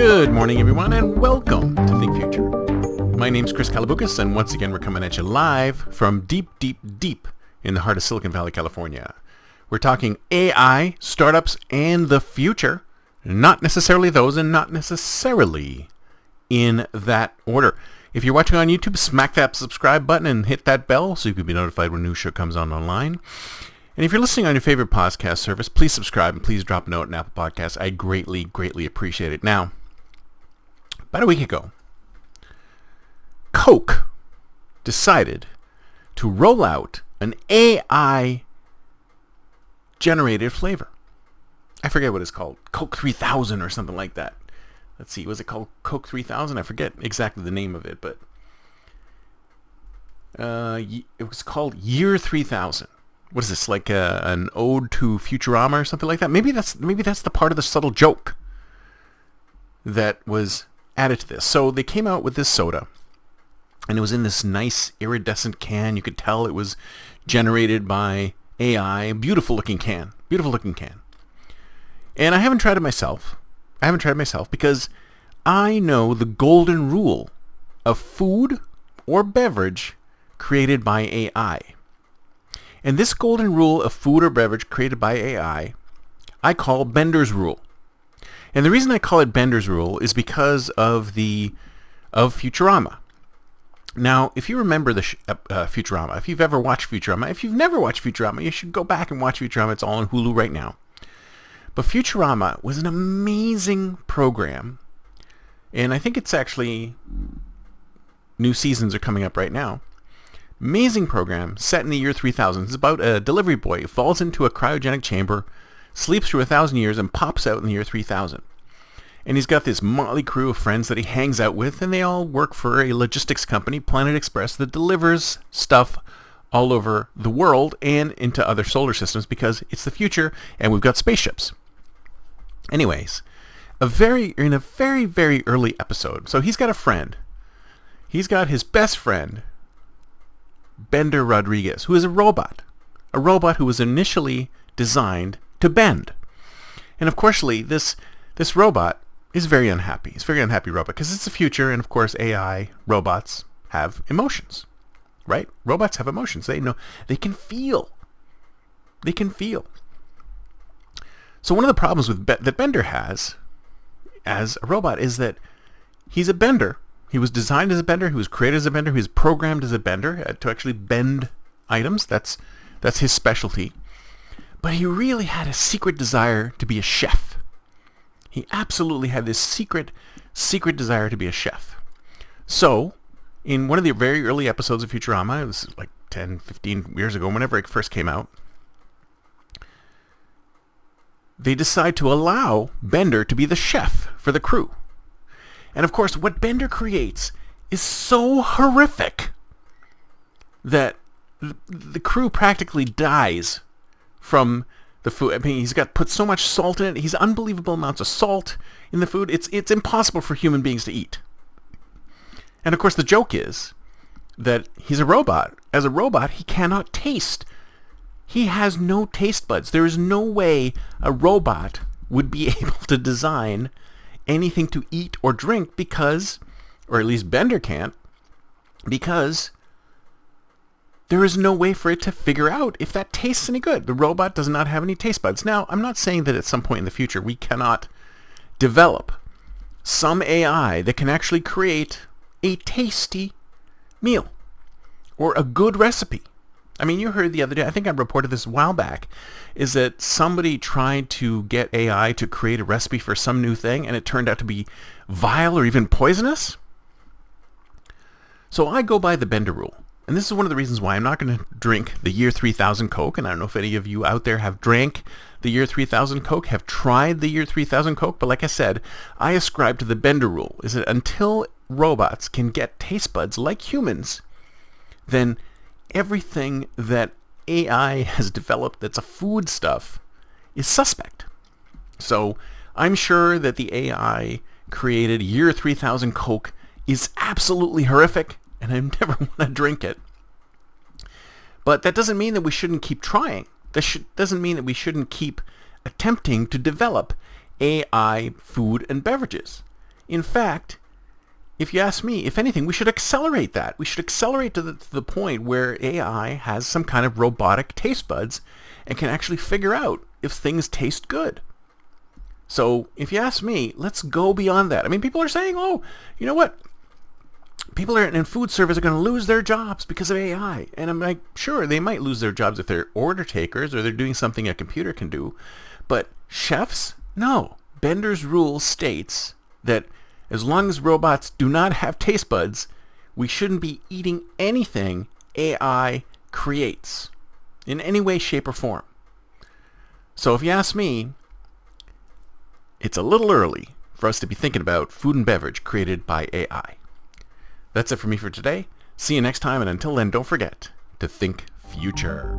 Good morning, everyone, and welcome to Think Future. My name's Chris Calabucas, and once again, we're coming at you live from deep, deep, deep in the heart of Silicon Valley, California. We're talking AI, startups, and the future. Not necessarily those, and not necessarily in that order. If you're watching on YouTube, smack that subscribe button and hit that bell so you can be notified when a new show comes on online. And if you're listening on your favorite podcast service, please subscribe and please drop a note in Apple Podcasts. I greatly, greatly appreciate it. Now, about a week ago, Coke decided to roll out an AI-generated flavor. I forget what it's called. Coke 3000 or something like that. Let's see, was it called Coke 3000? I forget exactly the name of it, but it was called Year 3000. What is this, like an ode to Futurama or something like that? Maybe that's the part of the subtle joke that was added to this. So they came out with this soda, and it was in this nice iridescent can. You could tell it was generated by AI. Beautiful looking can. And I haven't tried it myself. Because I know the golden rule of food or beverage created by AI. And this golden rule of food or beverage created by AI, I call Bender's rule. And the reason I call it Bender's rule is because of Futurama. Now, if you remember Futurama, if you've ever watched Futurama, if you've never watched Futurama, you should go back and watch Futurama. It's all on Hulu right now. But Futurama was an amazing program, and I think it's actually new seasons are coming up right now. Amazing program set in the year 3000. It's about a delivery boy who falls into a cryogenic chamber, sleeps for 1,000 years, and pops out in the year 3000. And he's got this motley crew of friends that he hangs out with, and they all work for a logistics company, Planet Express, that delivers stuff all over the world and into other solar systems because it's the future and we've got spaceships. Anyways, in a very, very early episode, so he's got a friend. He's got his best friend, Bender Rodriguez, who is a robot who was initially designed to bend. And of course, this robot is very unhappy. He's a very unhappy robot because it's the future, and of course, AI robots have emotions, right? Robots have emotions. They know they can feel. So one of the problems that Bender has as a robot is that he's a bender. He was designed as a bender. He was created as a bender. He was programmed as a bender to actually bend items. That's his specialty. But he really had a secret desire to be a chef. He absolutely had this secret desire to be a chef. So, in one of the very early episodes of Futurama, it was like 10, 15 years ago, whenever it first came out, they decide to allow Bender to be the chef for the crew. And of course, what Bender creates is so horrific that the crew practically dies from the food. I mean, he's put so much salt in it. He's unbelievable amounts of salt in the food. It's impossible for human beings to eat. And of course, the joke is that he's a robot. As a robot, he cannot taste. He has no taste buds. There is no way a robot would be able to design anything to eat or drink because, or at least Bender can't, because there is no way for it to figure out if that tastes any good. The robot does not have any taste buds. Now, I'm not saying that at some point in the future we cannot develop some AI that can actually create a tasty meal or a good recipe. I mean, you heard the other day, I think I reported this a while back, is that somebody tried to get AI to create a recipe for some new thing, and it turned out to be vile or even poisonous. So I go by the Bender rule. And this is one of the reasons why I'm not going to drink the Year 3000 Coke. And I don't know if any of you out there have drank the Year 3000 Coke, have tried the Year 3000 Coke. But like I said, I ascribe to the Bender rule, is that until robots can get taste buds like humans, then everything that AI has developed that's a food stuff is suspect. So I'm sure that the AI created Year 3000 Coke is absolutely horrific, and I never want to drink it. But that doesn't mean that we shouldn't keep trying. That doesn't mean that we shouldn't keep attempting to develop AI food and beverages. In fact, if you ask me, if anything, we should accelerate that. We should accelerate to the point where AI has some kind of robotic taste buds and can actually figure out if things taste good. So if you ask me, let's go beyond that. I mean, people are saying, oh, you know what? People in food service are going to lose their jobs because of AI. And I'm like, sure, they might lose their jobs if they're order takers or they're doing something a computer can do. But chefs? No. Bender's rule states that as long as robots do not have taste buds, we shouldn't be eating anything AI creates in any way, shape, or form. So if you ask me, it's a little early for us to be thinking about food and beverage created by AI. That's it for me for today. See you next time, and until then, don't forget to think future.